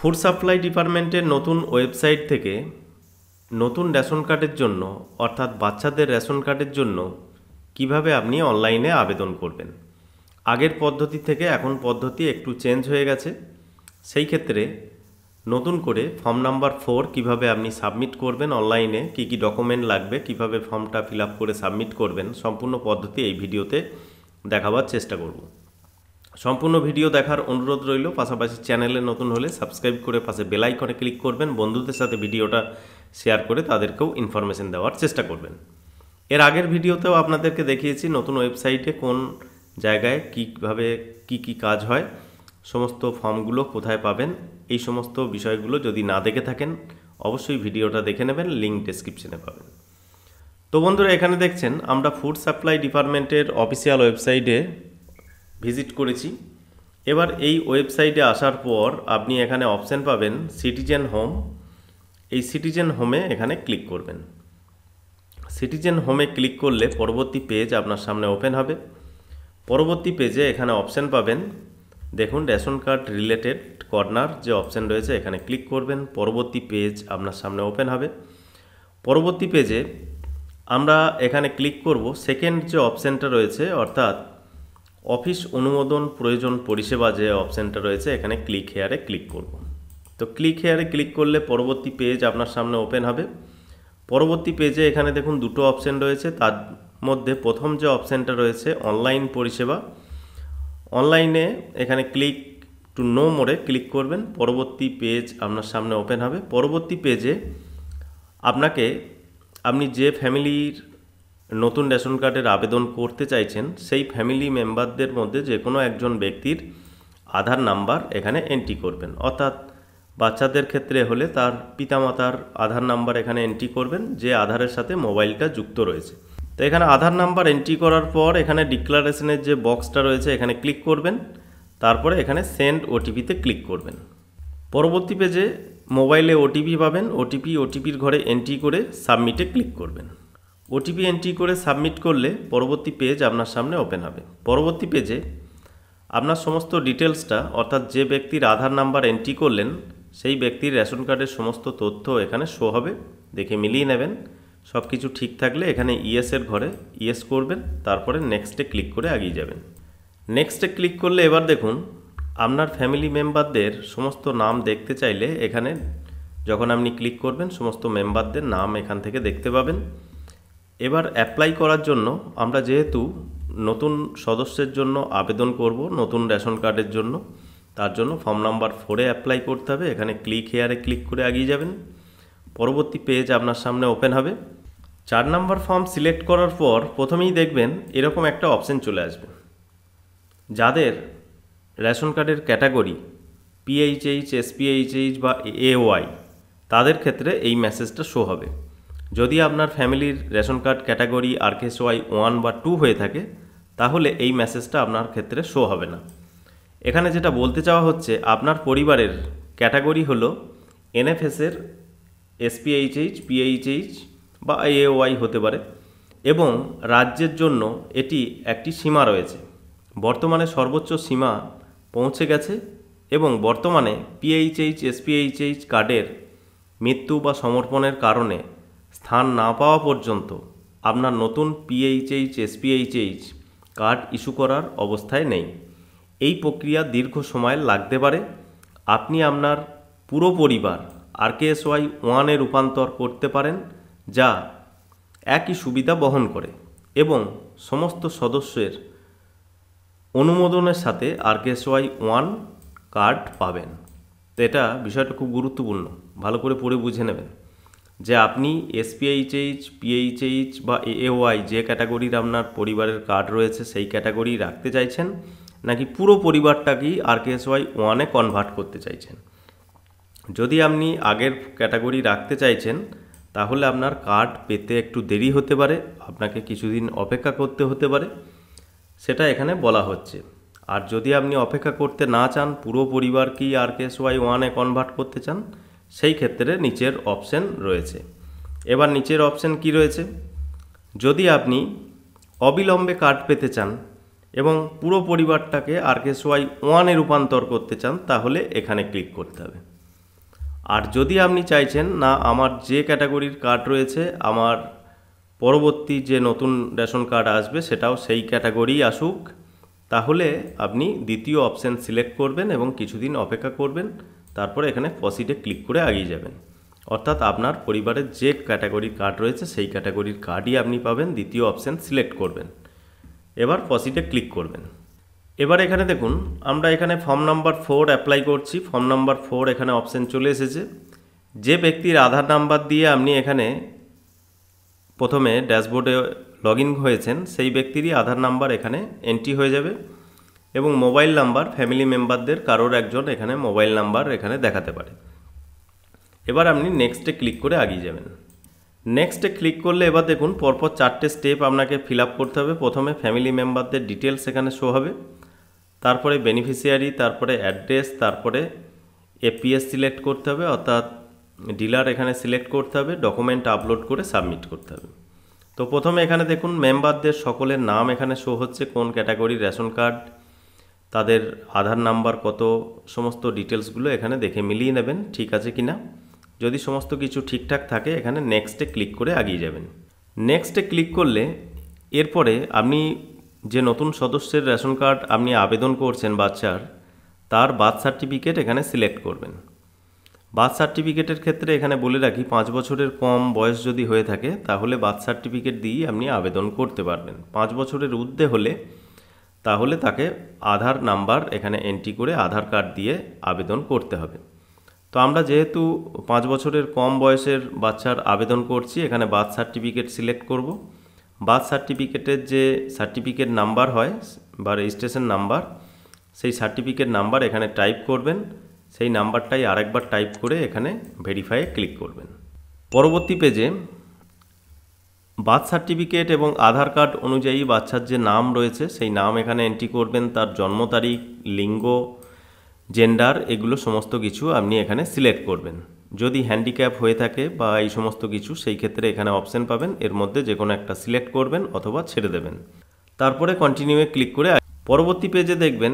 Food supply ডিপার্টমেন্টের নতুন website থেকে নতুন রেশন কার্ডের জন্য অর্থাৎ বাচ্চাদের রেশন কার্ডের জন্য কিভাবে আপনি অনলাইনে আবেদন করবেন। আগের পদ্ধতি থেকে এখন পদ্ধতি একটু চেঞ্জ হয়ে গেছে। সেই ক্ষেত্রে নতুন করে ফর্ম নাম্বার 4 কিভাবে আপনি সাবমিট করবেন অনলাইনে, কি কি ডকুমেন্ট লাগবে, কিভাবে ফর্মটা ফিল আপ করে সাবমিট করবেন, সম্পূর্ণ পদ্ধতি এই ভিডিওতে দেখাবার চেষ্টা করব। সম্পূর্ণ ভিডিও দেখার অনুরোধ রইল। পাশাপাশি চ্যানেলে নতুন হলে সাবস্ক্রাইব করে পাশে বেল আইকনে ক্লিক করবেন। বন্ধুদের সাথে ভিডিওটা শেয়ার করে তাদেরকেও ইনফরমেশন দেওয়ার চেষ্টা করবেন। এর আগের ভিডিওতেও আপনাদেরকে দেখিয়েছি নতুন ওয়েবসাইটে কোন জায়গায় কীভাবে কি কাজ হয়, সমস্ত ফর্মগুলো কোথায় পাবেন, এই সমস্ত বিষয়গুলো যদি না দেখে থাকেন অবশ্যই ভিডিওটা দেখে নেবেন, লিঙ্ক ডেসক্রিপশনে পাবেন। তো বন্ধুরা, এখানে দেখছেন আমরা ফুড সাপ্লাই ডিপার্টমেন্টের অফিসিয়াল ওয়েবসাইটে ভিজিট করেছি। এবার এই ওয়েবসাইটে আসার পর আপনি এখানে অপশান পাবেন সিটিজেন হোম। এই সিটিজেন হোমে এখানে ক্লিক করবেন। সিটিজেন হোমে ক্লিক করলে পরবর্তী পেজ আপনার সামনে ওপেন হবে। পরবর্তী পেজে এখানে অপশান পাবেন, দেখুন রেশন কার্ড রিলেটেড কর্নার যে অপশান রয়েছে এখানে ক্লিক করবেন। পরবর্তী পেজ আপনার সামনে ওপেন হবে। পরবর্তী পেজে আমরা এখানে ক্লিক করব সেকেন্ড যে অপশানটা রয়েছে অর্থাৎ অফিস অনুমোদন প্রয়োজন পরিষেবা যে অপশানটা রয়েছে এখানে ক্লিক হেয়ারে ক্লিক করব। তো ক্লিক হেয়ারে ক্লিক করলে পরবর্তী পেজ আপনার সামনে ওপেন হবে। পরবর্তী পেজে এখানে দেখুন দুটো অপশান রয়েছে, তার মধ্যে প্রথম যে অপশানটা রয়েছে অনলাইন পরিষেবা, অনলাইনে এখানে ক্লিক টু নো মোরে ক্লিক করবেন। পরবর্তী পেজ আপনার সামনে ওপেন হবে। পরবর্তী পেজে আপনি যে ফ্যামিলির নতুন রেশন কার্ডের আবেদন করতে চাইছেন সেই ফ্যামিলি মেম্বারদের মধ্যে যে কোনো একজন ব্যক্তির আধার নাম্বার এখানে এন্ট্রি করবেন। অর্থাৎ বাচ্চাদের ক্ষেত্রে হলে তার পিতামাতার আধার নাম্বার এখানে এন্ট্রি করবেন যে আধারের সাথে মোবাইলটা যুক্ত রয়েছে। তো এখানে আধার নাম্বার এন্ট্রি করার পর এখানে ডিক্লারেশনের যে বক্সটা রয়েছে এখানে ক্লিক করবেন। তারপরে এখানে সেন্ড ওটিপিতে ক্লিক করবেন। পরবর্তী পেজে মোবাইলে ওটিপি পাবেন। ওটিপির ঘরে এন্ট্রি করে সাবমিটে ক্লিক করবেন। ওটিপি এন্ট্রি করে সাবমিট করলে পরবর্তী পেজ আপনার সামনে ওপেন হবে। পরবর্তী পেজে আপনার সমস্ত ডিটেলসটা অর্থাৎ যে ব্যক্তির আধার নাম্বার এন্ট্রি করলেন সেই ব্যক্তির রেশন কার্ডের সমস্ত তথ্য এখানে শো হবে। দেখে মিলিয়ে নেবেন। সব কিছু ঠিক থাকলে এখানে ইয়েসের ঘরে ইয়েস করবেন, তারপরে নেক্সটে ক্লিক করে এগিয়ে যাবেন। নেক্সটে ক্লিক করলে এবার দেখুন আপনার ফ্যামিলি মেম্বারদের সমস্ত নাম দেখতে চাইলে এখানে যখন আপনি ক্লিক করবেন সমস্ত মেম্বারদের নাম এখান থেকে দেখতে পাবেন। এবার অ্যাপ্লাই করার জন্য আমরা যেহেতু নতুন সদস্যের জন্য আবেদন করব নতুন রেশন কার্ডের জন্য, তার জন্য ফর্ম নাম্বার 4-এ অ্যাপ্লাই করতে হবে। এখানে ক্লিক হেয়ারে ক্লিক করে এগিয়ে যাবেন। পরবর্তী পেজ আপনার সামনে ওপেন হবে। 4 নম্বর ফর্ম সিলেক্ট করার পর প্রথমেই দেখবেন এরকম একটা অপশান চলে আসবে। যাদের রেশন কার্ডের ক্যাটাগরি পিএইচএইচ, এসপিএইচএইচ বা এওয়াই তাদের ক্ষেত্রে এই মেসেজটা শো হবে। যদি আপনার ফ্যামিলির রেশন কার্ড ক্যাটাগরি আরকেএসওয়াই 1 বা 2 হয়ে থাকে তাহলে এই মেসেজটা আপনার ক্ষেত্রে শো হবে না। এখানে যেটা বলতে চাওয়া হচ্ছে আপনার পরিবারের ক্যাটাগরি হলো এনএফএসের এসপিএইচএইচ, পিএইচএইচ বা এওয়াই হতে পারে এবং রাজ্যের জন্য এটি একটি সীমা রয়েছে। বর্তমানে সর্বোচ্চ সীমা পৌঁছে গেছে এবং বর্তমানে পিএইচএইচ, এসপিএইচএইচ কার্ডের মৃত্যু বা সমর্পণের কারণে স্থান না পাওয়া পর্যন্ত আপনার নতুন পিএইচএইচ, এসপিএইচএইচ কার্ড ইস্যু করার অবস্থায় নেই। এই প্রক্রিয়া দীর্ঘ সময় লাগতে পারে। আপনি আপনার পুরো পরিবার আরকেএসওয়াই 1-এ রূপান্তর করতে পারেন, যা একই সুবিধা বহন করে এবং সমস্ত সদস্যের অনুমোদনের সাথে আরকেএসওয়াই 1 কার্ড পাবেন। তো এটা বিষয়টা খুব গুরুত্বপূর্ণ, ভালো করে পড়ে বুঝে নেবেন যে আপনি এসপিএইচএইচ, পিএইচএইচ বা এওয়াই যে ক্যাটাগরির আপনার পরিবারের কার্ড রয়েছে সেই ক্যাটাগরি রাখতে চাইছেন নাকি পুরো পরিবারটাকেই আরকেএসওয়াই 1-এ কনভার্ট করতে চাইছেন। যদি আপনি আগের ক্যাটাগরি রাখতে চাইছেন তাহলে আপনার কার্ড পেতে একটু দেরি হতে পারে, আপনাকে কিছুদিন অপেক্ষা করতে হতে পারে, সেটা এখানে বলা হচ্ছে। আর যদি আপনি অপেক্ষা করতে না চান, পুরো পরিবারকেই আরকেএসওয়াই 1-এ কনভার্ট করতে চান, সেই ক্ষেত্রে নিচের অপশান রয়েছে। এবার নিচের অপশান কি রয়েছে, যদি আপনি অবিলম্বে কার্ড পেতে চান এবং পুরো পরিবারটাকে আরকেএসওয়াই 1-এ রূপান্তর করতে চান তাহলে এখানে ক্লিক করতে হবে। আর যদি আপনি চাইছেন না আমার যে ক্যাটাগরির কার্ড রয়েছে আমার পরবর্তী যে নতুন রেশন কার্ড আসবে সেটাও সেই ক্যাটাগরি আসুক, তাহলে আপনি দ্বিতীয় অপশান সিলেক্ট করবেন এবং কিছুদিন অপেক্ষা করবেন, তারপরে এখানে প্রসিডে ক্লিক করে এগিয়ে যাবেন। অর্থাৎ আপনার পরিবারের যে ক্যাটাগরির কার্ড রয়েছে সেই ক্যাটাগরির কার্ডই আপনি পাবেন, দ্বিতীয় অপশান সিলেক্ট করবেন, এবার প্রসিডে ক্লিক করবেন। এবার এখানে দেখুন আমরা এখানে ফর্ম নাম্বার 4 অ্যাপ্লাই করছি। ফর্ম নাম্বার 4 এখানে অপশান চলে এসেছে। যে ব্যক্তির আধার নাম্বার দিয়ে আপনি এখানে প্রথমে ড্যাশবোর্ডে লগ ইন হয়েছেন সেই ব্যক্তিরই আধার নাম্বার এখানে এন্ট্রি হয়ে যাবে এবং মোবাইল নাম্বার ফ্যামিলি মেম্বারদের কারোর একজন এখানে মোবাইল নাম্বার এখানে দেখাতে পারে। এবার আপনি নেক্সটে ক্লিক করে এগিয়ে যাবেন। নেক্সটে ক্লিক করলে এবার দেখুন পরপর 4টে স্টেপ আপনাকে ফিল আপ করতে হবে। প্রথমে ফ্যামিলি মেম্বারদের ডিটেলস এখানে শো হবে, তারপরে বেনিফিশিয়ারি, তারপরে অ্যাড্রেস, তারপরে এপিএস সিলেক্ট করতে হবে অর্থাৎ ডিলার এখানে সিলেক্ট করতে হবে, ডকুমেন্ট আপলোড করে সাবমিট করতে হবে। তো প্রথমে এখানে দেখুন মেম্বারদের সকলের নাম এখানে শো হচ্ছে, কোন ক্যাটাগরির রেশন কার্ড, তাদের আধার নাম্বার কত, সমস্ত ডিটেলসগুলো এখানে দেখে মিলিয়ে নেবেন ঠিক আছে কিনা। যদি সমস্ত কিছু ঠিকঠাক থাকে এখানে নেক্সটে ক্লিক করে এগিয়ে যাবেন। নেক্সটে ক্লিক করলে এরপরে আপনি যে নতুন সদস্যের রেশন কার্ড আপনি আবেদন করছেন বাচ্চার, তার বার্থ সার্টিফিকেট এখানে সিলেক্ট করবেন। বার্থ সার্টিফিকেটের ক্ষেত্রে এখানে বলে রাখি 5 বছরের কম বয়স যদি হয়ে থাকে তাহলে বার্থ সার্টিফিকেট দিয়েই আপনি আবেদন করতে পারবেন। 5 বছরের ঊর্ধ্বে হলে তাহলে তাকে আধার নাম্বার এখানে এন্ট্রি করে আধার কার্ড দিয়ে আবেদন করতে হবে। তো আমরা যেহেতু 5 বছরের কম বয়সের বাচ্চার আবেদন করছি এখানে বার্থ সার্টিফিকেট সিলেক্ট করব। বার্থ সার্টিফিকেটের যে সার্টিফিকেট নাম্বার হয় বা রেজিস্ট্রেশন নাম্বার, সেই সার্টিফিকেট নাম্বার এখানে টাইপ করবেন, সেই নাম্বারটাই আরেকবার টাইপ করে এখানে ভেরিফাইয়ে ক্লিক করবেন। পরবর্তী পেজে বার্থ সার্টিফিকেট এবং আধার কার্ড অনুযায়ী বাচ্চার যে নাম রয়েছে সেই নাম এখানে এন্ট্রি করবেন, তার জন্ম তারিখ, লিঙ্গ, জেন্ডার, এগুলো সমস্ত কিছু আপনি এখানে সিলেক্ট করবেন। যদি হ্যান্ডিক্যাপ হয়ে থাকে বা এই সমস্ত কিছু সেই ক্ষেত্রে এখানে অপশান পাবেন, এর মধ্যে যে কোনো একটা সিলেক্ট করবেন অথবা ছেড়ে দেবেন। তারপরে কন্টিনিউয়ে ক্লিক করে পরবর্তী পেজে দেখবেন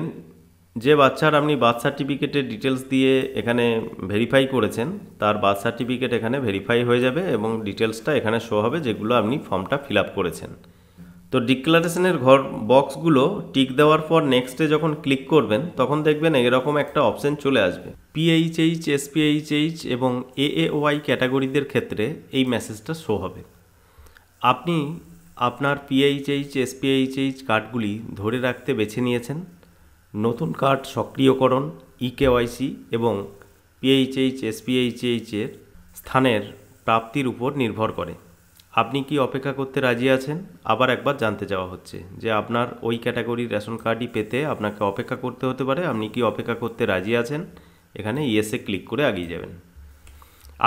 যে বাচ্চার আপনি বার্থ সার্টিফিকেটের ডিটেলস দিয়ে এখানে ভেরিফাই করেছেন তার বার্থ সার্টিফিকেট এখানে ভেরিফাই হয়ে যাবে এবং ডিটেলসটা এখানে শো হবে যেগুলো আপনি ফর্মটা ফিল আপ করেছেন। তো ডিক্লারেশনের বক্সগুলো টিক দেওয়ার পর নেক্সটে যখন ক্লিক করবেন তখন দেখবেন এরকম একটা অপশান চলে আসবে। পিএইচএইচ, এসপিএইচএইচ এবং এএওয়াই ক্যাটাগরিদের ক্ষেত্রে এই মেসেজটা শো হবে। আপনি আপনার পিএইচএইচ, এসপিএইচএইচ কার্ডগুলি ধরে রাখতে বেছে নিয়েছেন। নতুন কার্ড সক্রিয়করণ, ইকেওয়াইসি এবং পিএইচএইচ, এসপিএইচএইচের স্থানের প্রাপ্তির উপর নির্ভর করে। আপনি কি অপেক্ষা করতে রাজি আছেন? আবার একবার জানতে চাওয়া হচ্ছে যে আপনার ওই ক্যাটাগরির রেশন কার্ডই পেতে আপনাকে অপেক্ষা করতে হতে পারে। আপনি কি অপেক্ষা করতে রাজি আছেন? এখানে ইয়েসে ক্লিক করে এগিয়ে যাবেন।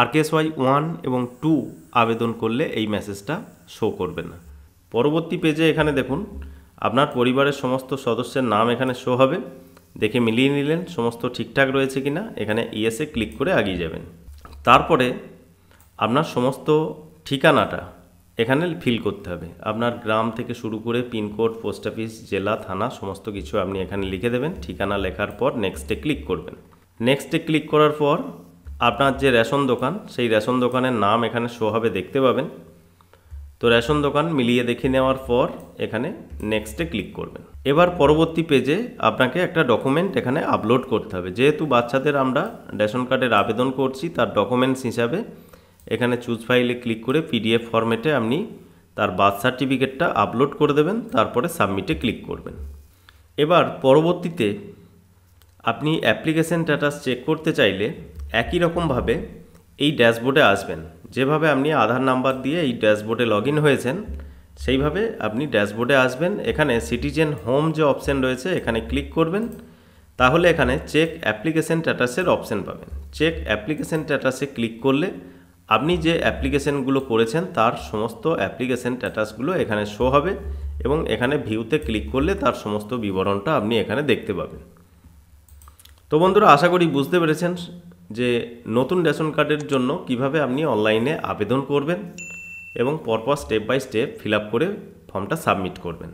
RKSY 1 এবং 2 আবেদন করলে এই মেসেজটা শো করবে না। পরবর্তী পেজে এখানে দেখুন আপনার পরিবারের সমস্ত সদস্যের নাম এখানে শো হবে। দেখে মিলিয়ে নিলেন সমস্ত ঠিকঠাক রয়েছে কিনা, এখানে ইয়েসে ক্লিক করে এগিয়ে যাবেন। তারপরে আপনার সমস্ত ঠিকানাটা এখানে ফিল করতে হবে। আপনার গ্রাম থেকে শুরু করে পিনকোড, পোস্ট অফিস, জেলা, থানা সমস্ত কিছু আপনি এখানে লিখে দেবেন। ঠিকানা লেখার পর নেক্সটে ক্লিক করবেন। নেক্সটে ক্লিক করার পর আপনার যে রেশন দোকান সেই রেশন দোকানের নাম এখানে শো হবে, দেখতে পাবেন। তো রেশন দোকান মিলিয়ে দেখে নেওয়ার পর এখানে নেক্সটে ক্লিক করবেন। এবার পরবর্তী পেজে আপনাকে একটা ডকুমেন্ট এখানে আপলোড করতে হবে। যেহেতু বাচ্চাদের আমরা রেশন কার্ডের আবেদন করছি তার ডকুমেন্টস হিসাবে এখানে চুজ ফাইলে ক্লিক করে পিডিএফ ফরম্যাটে আপনি তার বার্থ সার্টিফিকেটটা আপলোড করে দেবেন, তারপরে সাবমিটে ক্লিক করবেন। এবার পরবর্তীতে আপনি অ্যাপ্লিকেশন স্ট্যাটাস চেক করতে চাইলে একই রকমভাবে এই ড্যাশবোর্ডে আসবেন। যেভাবে আপনি আধার নাম্বার দিয়ে এই ড্যাশবোর্ডে লগ ইন হয়েছেন সেইভাবে আপনি ড্যাশবোর্ডে আসবেন। এখানে সিটিজেন হোম যে অপশান রয়েছে এখানে ক্লিক করবেন, তাহলে এখানে চেক অ্যাপ্লিকেশন স্ট্যাটাসের অপশান পাবেন। চেক অ্যাপ্লিকেশন স্ট্যাটাসে ক্লিক করলে আপনি যে অ্যাপ্লিকেশনগুলো করেছেন তার সমস্ত অ্যাপ্লিকেশন স্ট্যাটাসগুলো এখানে শো হবে এবং এখানে ভিউতে ক্লিক করলে তার সমস্ত বিবরণটা আপনি এখানে দেখতে পাবেন। তো বন্ধুরা, আশা করি বুঝতে পেরেছেন যে নতুন রেশন কার্ডের জন্য কিভাবে আপনি অনলাইনে আবেদন করবেন এবং পরপর step by step fill up করে ফর্মটা সাবমিট করবেন।